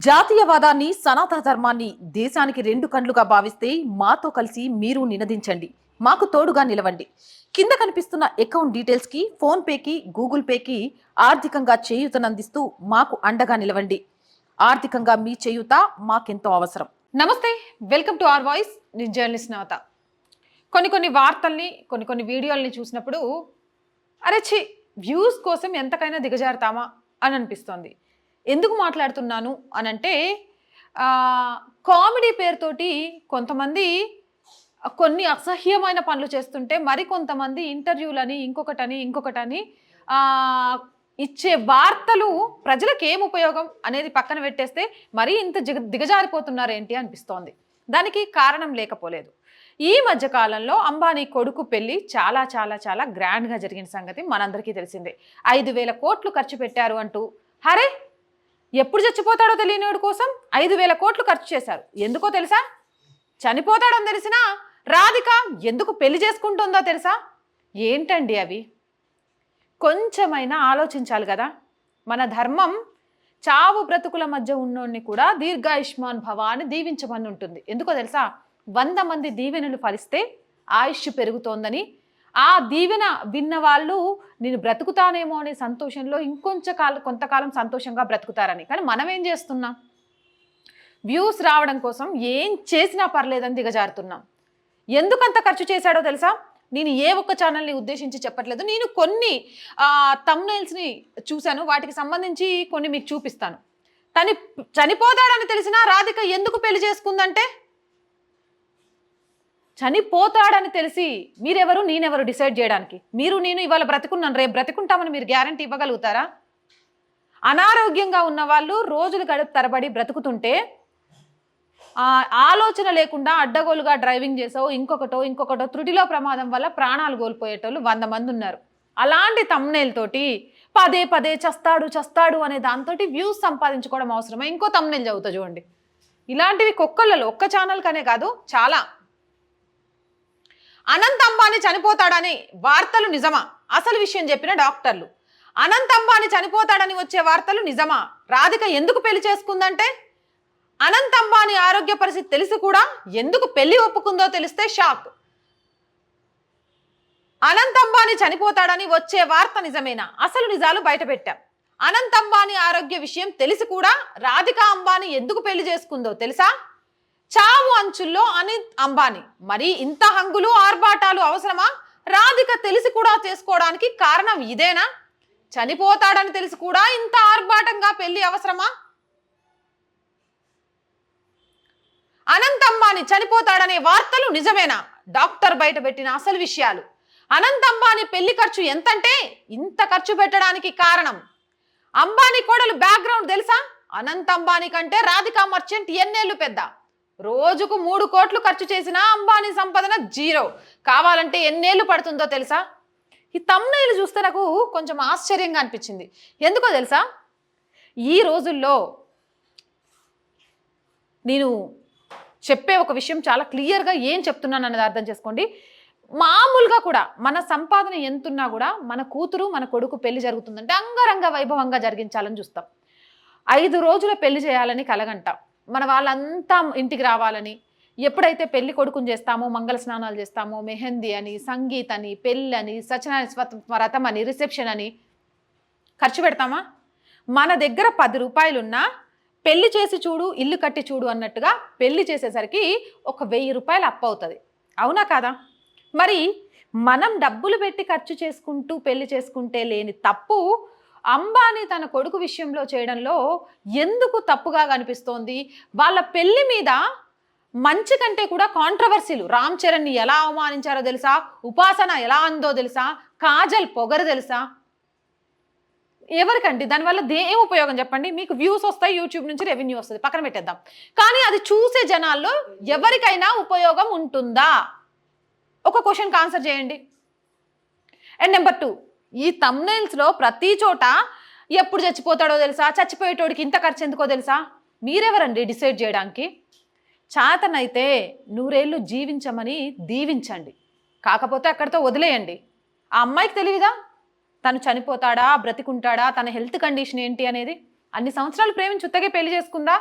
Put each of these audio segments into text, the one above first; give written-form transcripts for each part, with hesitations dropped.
జాతీయవాదాన్ని సనాతన ధర్మాన్ని దేశానికి రెండు కండ్లుగా భావిస్తే మాతో కలిసి మీరు నినదించండి. మాకు తోడుగా నిలవండి. కింద కనిపిస్తున్న అకౌంట్ డీటెయిల్స్ కి ఫోన్ పేకి గూగుల్ పేకి ఆర్థికంగా చేయూతనందిస్తూ మాకు అండగా నిలవండి. ఆర్థికంగా మీ చేయూత మాకెంతో అవసరం. నమస్తే, వెల్కమ్ టు అవర్ వాయిస్. నేను జర్నలిస్ట్ నవత. కొన్ని వార్తల్ని కొన్ని వీడియోల్ని చూసినప్పుడు అరెచ్చి వ్యూస్ కోసం ఎంతకైనా దిగజారుతామా అని అనిపిస్తోంది. ఎందుకు మాట్లాడుతున్నాను అనంటే కామెడీ పేరుతోటి కొంతమంది కొన్ని అసహ్యమైన పనులు చేస్తుంటే మరికొంతమంది ఇంటర్వ్యూలని ఇంకొకటని ఇచ్చే వార్తలు ప్రజలకు ఏం ఉపయోగం అనేది పక్కన పెట్టేస్తే మరీ ఇంత దిగజారిపోతున్నారేంటి అనిపిస్తోంది. దానికి కారణం లేకపోలేదు. ఈ మధ్య కాలంలో అంబానీ కొడుకు పెళ్లి చాలా చాలా చాలా గ్రాండ్గా జరిగిన సంగతి మనందరికీ తెలిసిందే. 5,000 కోట్లు ఖర్చు పెట్టారు అంటూ హరే ఎప్పుడు చచ్చిపోతాడో తెలియనివాడి కోసం 5,000 కోట్లు ఖర్చు చేశారు. ఎందుకో తెలుసా? చనిపోతాడని తెలిసినా రాధిక ఎందుకు పెళ్లి చేసుకుంటుందో తెలుసా? ఏంటండి అవి? కొంచెమైనా ఆలోచించాలి కదా. మన ధర్మం చావు బ్రతుకుల మధ్య ఉన్నోడిని కూడా దీర్ఘాయుష్మాన్ భవ అని దీవించమని ఉంటుంది. ఎందుకో తెలుసా? 100 మంది దీవెనలు ఫలిస్తే ఆయుష్ పెరుగుతోందని, ఆ దీవెన విన్న వాళ్ళు నేను బ్రతుకుతానేమో అనే సంతోషంలో కొంతకాలం సంతోషంగా బ్రతుకుతారని. కానీ మనం ఏం చేస్తున్నాం? వ్యూస్ రావడం కోసం ఏం చేసినా పర్లేదని దిగజారుతున్నాం. ఎందుకంత ఖర్చు చేశాడో తెలుసా? నేను ఏ ఒక్క ఛానల్ని ఉద్దేశించి చెప్పట్లేదు. నేను కొన్ని థంబ్నెయిల్స్ని చూశాను, వాటికి సంబంధించి కొన్ని మీకు చూపిస్తాను. తను చనిపోతాడని తెలిసినా రాధిక ఎందుకు పెళ్లి చేసుకుందంటే, చనిపోతాడని తెలిసి మీరెవరు నేనెవరు డిసైడ్ చేయడానికి? మీరు నేను ఇవాళ బ్రతికున్నాను, రేపు బ్రతికుంటామని మీరు గ్యారంటీ ఇవ్వగలుగుతారా? అనారోగ్యంగా ఉన్న వాళ్ళు రోజులు గడుపు తరబడి బ్రతుకుతుంటే ఆలోచన లేకుండా అడ్డగోలుగా డ్రైవింగ్ చేసావు, ఇంకొకటో త్రుటిలో ప్రమాదం వల్ల ప్రాణాలు కోల్పోయేటోళ్ళు 100 మంది ఉన్నారు. అలాంటి థంబ్నెయిల్ తోటి పదే చస్తాడు అనే దాంతో వ్యూస్ సంపాదించుకోవడం అవసరమే. ఇంకో థంబ్నెయిల్ చదువుతా చూడండి. ఇలాంటివి ఒక్క ఛానల్ కనే కాదు, చాలా. అనంత్ అంబానీ చనిపోతాడని వార్తలు నిజమా? అసలు విషయం చెప్పిన డాక్టర్లు. అనంత్ అంబానీ చనిపోతాడని వచ్చే వార్తలు నిజమా? రాధిక ఎందుకు పెళ్లి చేసుకుందంటే, అనంత్ అంబానీ ఆరోగ్య పరిస్థితి తెలిసి కూడా ఎందుకు పెళ్లి ఒప్పుకుందో తెలిస్తే షాక్. అనంత్ అంబానీ చనిపోతాడని వచ్చే వార్త నిజమేనా? అసలు నిజాలు బయటపెట్టాం. అనంత్ అంబానీ ఆరోగ్య విషయం తెలిసి కూడా రాధిక అంబానీ ఎందుకు పెళ్లి చేసుకుందో తెలుసా? చావు అంచుల్లో అనిత్ అంబానీ. మరి ఇంత హంగులు ఆర్భాటాలు అవసరమా? రాధిక తెలిసి కూడా చేసుకోవడానికి కారణం ఇదేనా? చనిపోతాడని తెలిసి కూడా ఇంత ఆర్భాటంగా పెళ్లి అవసరమా? అనంత్ అంబానీ చనిపోతాడనే వార్తలు నిజమేనా? డాక్టర్ బయట పెట్టిన అసలు విషయాలు. అనంత్ అంబానీ పెళ్లి ఖర్చు ఎంతంటే ఇంత ఖర్చు పెట్టడానికి కారణం అంబానీ కోడలు బ్యాక్గ్రౌండ్ తెలుసా? అనంత్ అంబానీ కంటే రాధిక మర్చెంట్ ఎన్నేళ్లు పెద్ద. రోజుకు 3 కోట్లు ఖర్చు చేసినా అంబానీ సంపాదన 0. కావాలంటే ఎన్నేళ్లు పడుతుందో తెలుసా? ఈ థంబ్నెయిల్ చూస్తే నాకు కొంచెం ఆశ్చర్యంగా అనిపించింది. ఎందుకో తెలుసా? ఈ రోజుల్లో నేను చెప్పే ఒక విషయం చాలా క్లియర్గా ఏం చెప్తున్నాను అన్నది అర్థం చేసుకోండి. మామూలుగా కూడా మన సంపాదన ఎంతున్నా కూడా మన కూతురు మన కొడుకు పెళ్లి జరుగుతుందంటే అంగరంగ వైభవంగా జరిగించాలని చూస్తాం. 5 రోజుల పెళ్లి చేయాలని కలగంటాం. మన వాళ్ళంతా ఇంటికి రావాలని. ఎప్పుడైతే పెళ్లి కొడుకుని చేస్తామో, మంగళ స్నానాలు చేస్తామో, మెహందీ అని, సంగీత్ అని, పెళ్ళని, సత్యనారాయణ వ్రతం అని, రిసెప్షన్ అని ఖర్చు పెడతామా? మన దగ్గర 10 రూపాయలున్నా పెళ్లి చేసి చూడు, ఇల్లు కట్టి చూడు అన్నట్టుగా పెళ్లి చేసేసరికి ఒక 1000 రూపాయలు అప్పు అవుతుంది. అవునా కాదా? మరి మనం డబ్బులు పెట్టి ఖర్చు చేసుకుంటూ పెళ్లి చేసుకుంటే లేని తప్పు అంబానీ తన కొడుకు విషయంలో చేయడంలో ఎందుకు తప్పుగా కనిపిస్తోంది? వాళ్ళ పెళ్లి మీద మంచి కంటే కూడా కాంట్రవర్సీలు. రామ్ చరణ్ని ఎలా అవమానించారో తెలుసా? ఉపాసన ఎలా అందో తెలుసా? కాజల్ పొగరు తెలుసా? ఎవరికండి దానివల్ల ఏం ఉపయోగం చెప్పండి? మీకు వ్యూస్ వస్తాయి, యూట్యూబ్ నుంచి రెవెన్యూ వస్తుంది, పక్కన పెట్టేద్దాం. కానీ అది చూసే జనాల్లో ఎవరికైనా ఉపయోగం ఉంటుందా? ఒక క్వశ్చన్కి ఆన్సర్ చేయండి. అండ్ నెంబర్ 2, ఈ థంబ్నెయిల్స్లో ప్రతి చోట ఎప్పుడు చచ్చిపోతాడో తెలుసా, చచ్చిపోయేటోడికి ఇంత ఖర్చు ఎందుకో తెలుసా? మీరెవరండి డిసైడ్ చేయడానికి? చేతనైతే 100 ఏళ్ళు జీవించమని దీవించండి, కాకపోతే అక్కడితో వదిలేయండి. ఆ అమ్మాయికి తెలియదా తను చనిపోతాడా, బ్రతికుంటాడా, తన హెల్త్ కండిషన్ ఏంటి అనేది? అన్ని సంవత్సరాలు ప్రేమించి ఉత్తగే పెళ్లి చేసుకుందా?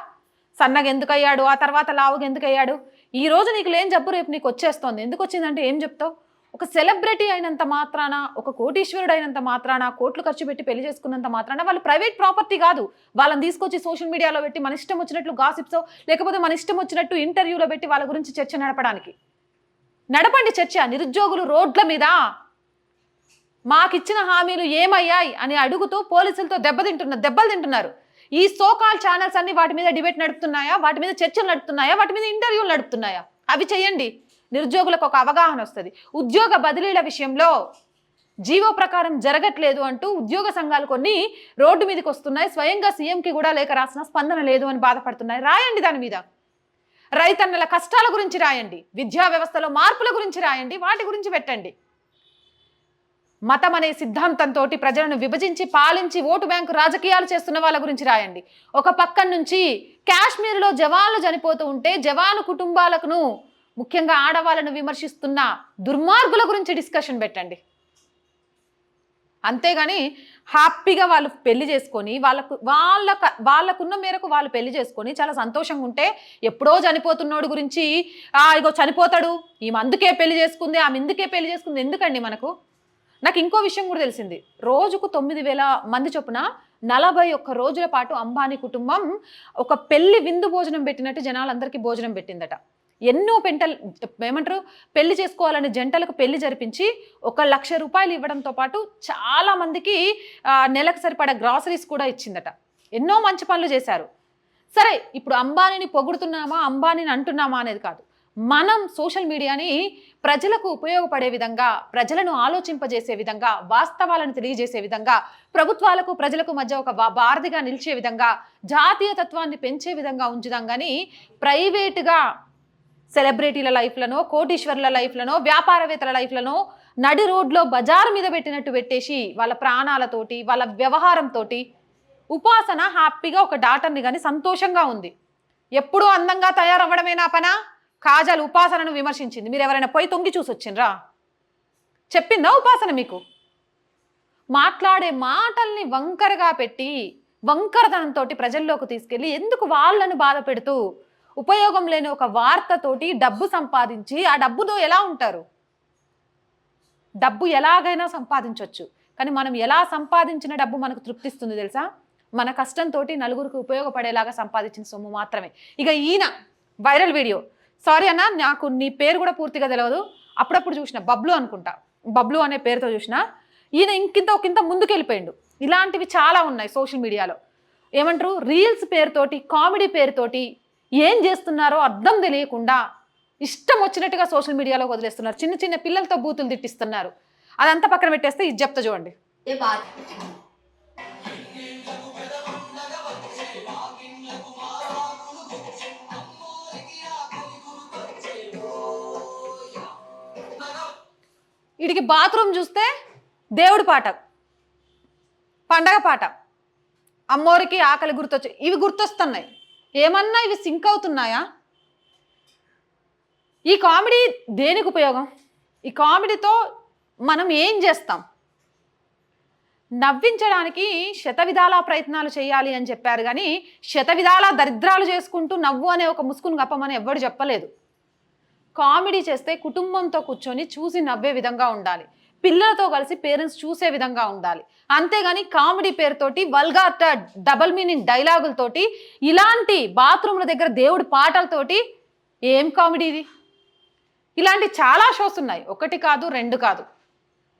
సన్నగా ఎందుకు అయ్యాడు, ఆ తర్వాత లావుగా ఎందుకు అయ్యాడు, ఈ రోజు నీకు లేని జబ్బు రేపు నీకు వచ్చేస్తోంది. ఎందుకు వచ్చిందంటే ఏం చెప్తావు? ఒక సెలబ్రిటీ అయినంత మాత్రాన, ఒక కోటీశ్వరుడు అయినంత మాత్రాన, కోట్లు ఖర్చు పెట్టి పెళ్లి చేసుకున్నంత మాత్రాన వాళ్ళు ప్రైవేట్ ప్రాపర్టీ కాదు. వాళ్ళని తీసుకొచ్చి సోషల్ మీడియాలో పెట్టి మన ఇష్టం వచ్చినట్లు గాసిప్సో లేకపోతే మన ఇష్టం వచ్చినట్టు ఇంటర్వ్యూలో పెట్టి వాళ్ళ గురించి చర్చ నడపడానికి. నడపండి చర్చ. నిరుద్యోగులు రోడ్ల మీద మాకిచ్చిన హామీలు ఏమయ్యాయి అని అడుగుతూ పోలీసులతో దెబ్బలు తింటున్నారు. ఈ సోకాల్ ఛానల్స్ అన్ని వాటి మీద డిబేట్ నడుపుతున్నాయా, వాటి మీద చర్చలు నడుపుతున్నాయా, వాటి మీద ఇంటర్వ్యూలు నడుపుతున్నాయా? అవి చేయండి. నిరుద్యోగులకు ఒక అవగాహన వస్తుంది. ఉద్యోగ బదిలీల విషయంలో జీవో ప్రకారం జరగట్లేదు అంటూ ఉద్యోగ సంఘాలు కొన్ని రోడ్డు మీదకి వస్తున్నాయి. స్వయంగా సీఎంకి కూడా లేఖ రాసిన స్పందన లేదు అని బాధపడుతున్నాయి. రాయండి దాని మీద. రైతన్నల కష్టాల గురించి రాయండి, విద్యా వ్యవస్థలో మార్పుల గురించి రాయండి, వాటి గురించి పెట్టండి. మతం అనే సిద్ధాంతంతో ప్రజలను విభజించి పాలించి ఓటు బ్యాంకు రాజకీయాలు చేస్తున్న వాళ్ళ గురించి రాయండి. ఒక పక్కన నుంచి కాశ్మీర్లో జవాన్లు చనిపోతూ ఉంటే జవాను కుటుంబాలను, ముఖ్యంగా ఆడవాళ్ళను విమర్శిస్తున్న దుర్మార్గుల గురించి డిస్కషన్ పెట్టండి. అంతేగాని హ్యాపీగా వాళ్ళు పెళ్లి చేసుకొని వాళ్ళకున్న మేరకు వాళ్ళు పెళ్లి చేసుకొని చాలా సంతోషంగా ఉంటే, ఎప్పుడో చనిపోతున్నోడు గురించి ఇగో చనిపోతాడు, ఈమె అందుకే పెళ్లి చేసుకుంది, ఆమె ఇందుకే పెళ్లి చేసుకుంది ఎందుకండి మనకు? నాకు ఇంకో విషయం కూడా తెలిసింది. రోజుకు 9,000 మంది చొప్పున 41 రోజుల పాటు అంబానీ కుటుంబం ఒక పెళ్లి విందు భోజనం పెట్టినట్టు జనాలందరికీ భోజనం పెట్టిందట. ఎన్నో పెళ్లి చేసుకోవాలని జంటలకు పెళ్లి జరిపించి 1,00,000 రూపాయలు ఇవ్వడంతో పాటు చాలా మందికి నెలకు సరిపడా గ్రాసరీస్ కూడా ఇచ్చిందట. ఎన్నో మంచి పనులు చేశారు. సరే, ఇప్పుడు అంబానీని పొగుడుతున్నామా, అంబానీని అంటున్నామా అనేది కాదు. మనం సోషల్ మీడియాని ప్రజలకు ఉపయోగపడే విధంగా, ప్రజలను ఆలోచింపజేసే విధంగా, వాస్తవాలను తెలియజేసే విధంగా, ప్రభుత్వాలకు ప్రజలకు మధ్య ఒక వారధిగా నిలిచే విధంగా, జాతీయ తత్వాన్ని పెంచే విధంగా ఉంచుదాం. కానీ ప్రైవేటుగా సెలబ్రిటీల లైఫ్లను, కోటీశ్వరుల లైఫ్లను, వ్యాపారవేత్తల లైఫ్లను నడి రోడ్లో బజారు మీద పెట్టినట్టు పెట్టేసి వాళ్ళ ప్రాణాలతోటి, వాళ్ళ వ్యవహారంతో ఉపాసన హ్యాపీగా ఒక డాటర్ని కానీ సంతోషంగా ఉంది. ఎప్పుడూ అందంగా తయారవ్వడమే నా పనా? కాజల్ ఉపాసనను విమర్శించింది. మీరు ఎవరైనా పోయి తొంగి చూసి వచ్చిండ్రా? చెప్పిందా ఉపాసన మీకు? మాట్లాడే మాటల్ని వంకరగా పెట్టి వంకరతనంతో ప్రజల్లోకి తీసుకెళ్ళి ఎందుకు వాళ్ళను బాధ పెడుతూ ఉపయోగం లేని ఒక వార్తతోటి డబ్బు సంపాదించి, ఆ డబ్బుతో ఎలా ఉంటారు? డబ్బు ఎలాగైనా సంపాదించవచ్చు, కానీ మనం ఎలా సంపాదించిన డబ్బు మనకు తృప్తిస్తుంది తెలుసా? మన కష్టంతో నలుగురికి ఉపయోగపడేలాగా సంపాదించిన సొమ్ము మాత్రమే. ఇక ఈయన వైరల్ వీడియో, సారీ అన్న నాకు నీ పేరు కూడా పూర్తిగా తెలియదు, అప్పుడప్పుడు చూసిన బబ్లు అనుకుంటా, బబ్లు అనే పేరుతో చూసిన. ఈయన ఒకంత ముందుకు వెళ్ళిపోయిండు. ఇలాంటివి చాలా ఉన్నాయి సోషల్ మీడియాలో. ఏమంటారు, రీల్స్ పేరుతోటి, కామెడీ పేరుతోటి ఏం చేస్తున్నారో అర్థం తెలియకుండా ఇష్టం వచ్చినట్టుగా సోషల్ మీడియాలో వదిలేస్తున్నారు. చిన్న చిన్న పిల్లలతో బూతులు తిట్టిస్తున్నారు. అదంతా పక్కన పెట్టేస్తే ఇది చెప్తా చూడండి. వీడికి బాత్రూమ్ చూస్తే దేవుడి పాట, పండగ పాట, అమ్మోరికి ఆకలి ఇవి గుర్తొస్తున్నాయి. ఏమన్నా ఇవి సింక్ అవుతున్నాయా? ఈ కామెడీ దేనికి ఉపయోగం? ఈ కామెడీతో మనం ఏం చేస్తాం? నవ్వించడానికి శతవిధాల ప్రయత్నాలు చేయాలి అని చెప్పారు, కానీ శతవిధాల దరిద్రాలు చేసుకుంటూ నవ్వు అనే ఒక ముసుగును కప్పమని ఎవ్వడు చెప్పలేదు. కామెడీ చేస్తే కుటుంబంతో కూర్చొని చూసి నవ్వే విధంగా ఉండాలి, పిల్లలతో కలిసి పేరెంట్స్ చూసే విధంగా ఉండాలి. అంతేగాని కామెడీ పేరుతోటి వల్గార్ డబల్ మీనింగ్ డైలాగులతోటి, ఇలాంటి బాత్రూమ్ల దగ్గర దేవుడి పాటలతోటి ఏం కామెడీ ఇది? ఇలాంటి చాలా షోస్ ఉన్నాయి, ఒకటి కాదు రెండు కాదు.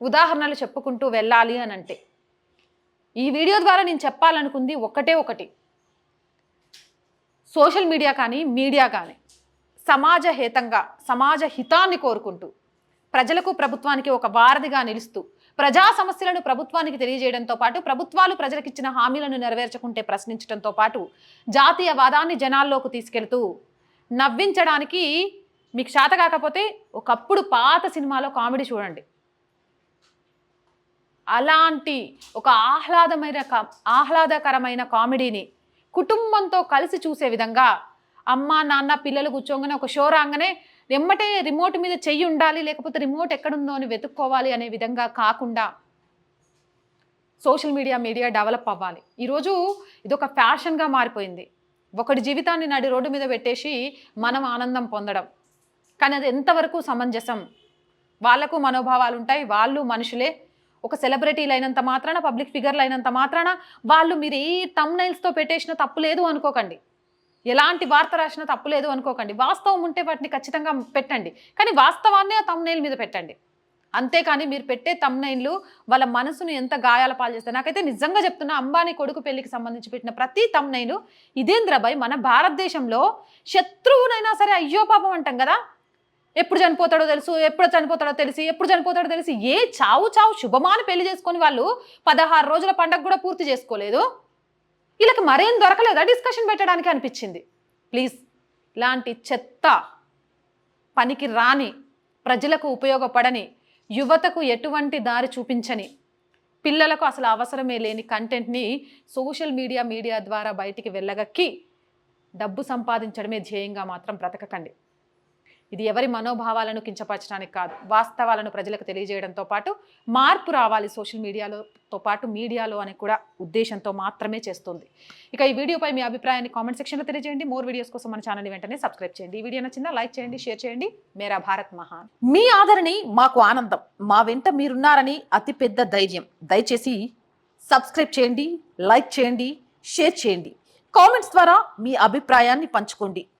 ఉదాహరణలు చెప్పుకుంటూ వెళ్ళాలి అని అంటే ఈ వీడియో ద్వారా నేను చెప్పాలనుకుంది ఒకటి, సోషల్ మీడియా కానీ మీడియా కానీ సమాజహితంగా, సమాజ హితాన్ని కోరుకుంటూ, ప్రజలకు ప్రభుత్వానికి ఒక వారధిగా నిలుస్తూ, ప్రజా సమస్యలను ప్రభుత్వానికి తెలియజేయడంతో పాటు ప్రభుత్వాలు ప్రజలకు ఇచ్చిన హామీలను నెరవేర్చకుంటే ప్రశ్నించడంతో పాటు జాతీయవాదాన్ని జనాల్లోకి తీసుకెళ్తూ నవ్వించడానికి మీకు శాత కాకపోతే ఒకప్పుడు పాత సినిమాలో కామెడీ చూడండి. అలాంటి ఒక ఆహ్లాదకరమైన కామెడీని కుటుంబంతో కలిసి చూసే విధంగా, అమ్మ నాన్న పిల్లలు కూర్చోగానే ఒక షో రాగానే ఎమ్మటే రిమోట్ మీద చెయ్యి ఉండాలి, లేకపోతే రిమోట్ ఎక్కడుందో అని వెతుక్కోవాలి అనే విధంగా కాకుండా సోషల్ మీడియా డెవలప్ అవ్వాలి. ఈరోజు ఇదొక ఫ్యాషన్గా మారిపోయింది. ఒకటి జీవితాన్ని నడి రోడ్డు మీద పెట్టేసి మనం ఆనందం పొందడం, కానీ అది ఎంతవరకు సమంజసం? వాళ్ళకు మనోభావాలు ఉంటాయి, వాళ్ళు మనుషులే. ఒక సెలబ్రిటీలు అయినంత మాత్రాన, పబ్లిక్ ఫిగర్లు అయినంత మాత్రాన వాళ్ళు మీరు ఏ థంబ్నైల్స్తో పెట్టేసిన తప్పు లేదు అనుకోకండి, ఎలాంటి వార్త రాసినా తప్పు లేదు అనుకోకండి. వాస్తవం ఉంటే వాటిని ఖచ్చితంగా పెట్టండి, కానీ వాస్తవాన్ని ఆ థంబ్నైల్ మీద పెట్టండి. అంతేకాని మీరు పెట్టే థంబ్నైల్లు వాళ్ళ మనసును ఎంత గాయాల పాలు చేస్తాయి. నాకైతే నిజంగా చెప్తున్నా, అంబానీ కొడుకు పెళ్లికి సంబంధించి పెట్టిన ప్రతి థంబ్నైల్ ఇదేంద్రబాయ్, మన భారతదేశంలో శత్రువునైనా సరే అయ్యో పాపం అంటాం కదా, ఎప్పుడు చనిపోతాడో తెలుసు, ఎప్పుడు చనిపోతాడో తెలిసి, ఎప్పుడు చనిపోతాడో తెలిసి, ఏ చావు శుభమాని పెళ్లి చేసుకొని వాళ్ళు 16 రోజుల పండగ కూడా పూర్తి చేసుకోలేదు. వీళ్ళకి మరేం దొరకలేదా డిస్కషన్ పెట్టడానికి అనిపించింది. ప్లీజ్, ఇలాంటి చెత్త, పనికి రాని, ప్రజలకు ఉపయోగపడని, యువతకు ఎటువంటి దారి చూపించని, పిల్లలకు అసలు అవసరమే లేని కంటెంట్ని సోషల్ మీడియా ద్వారా బయటికి వెళ్ళగక్కి డబ్బు సంపాదించడమే ధ్యేయంగా మాత్రం బ్రతకకండి. ఇది ఎవరి మనోభావాలను కించపరచడానికి కాదు, వాస్తవాలను ప్రజలకు తెలియజేయడంతో పాటు మార్పు రావాలి సోషల్ మీడియాతో పాటు మీడియాలో అని కూడా ఉద్దేశంతో మాత్రమే చేస్తుంది. ఇక ఈ వీడియోపై మీ అభిప్రాయాన్ని కామెంట్ సెక్షన్లో తెలియజేయండి. మోర్ వీడియోస్ కోసం మన ఛానల్ని వెంటనే సబ్స్క్రైబ్ చేయండి. ఈ వీడియో నచ్చిందా లైక్ చేయండి, షేర్ చేయండి. మేరా భారత్ మహాన్. మీ ఆదరణి మాకు ఆనందం, మా వెంట మీరున్నారని అతిపెద్ద ధైర్యం. దయచేసి సబ్స్క్రైబ్ చేయండి, లైక్ చేయండి, షేర్ చేయండి. కామెంట్స్ ద్వారా మీ అభిప్రాయాన్ని పంచుకోండి.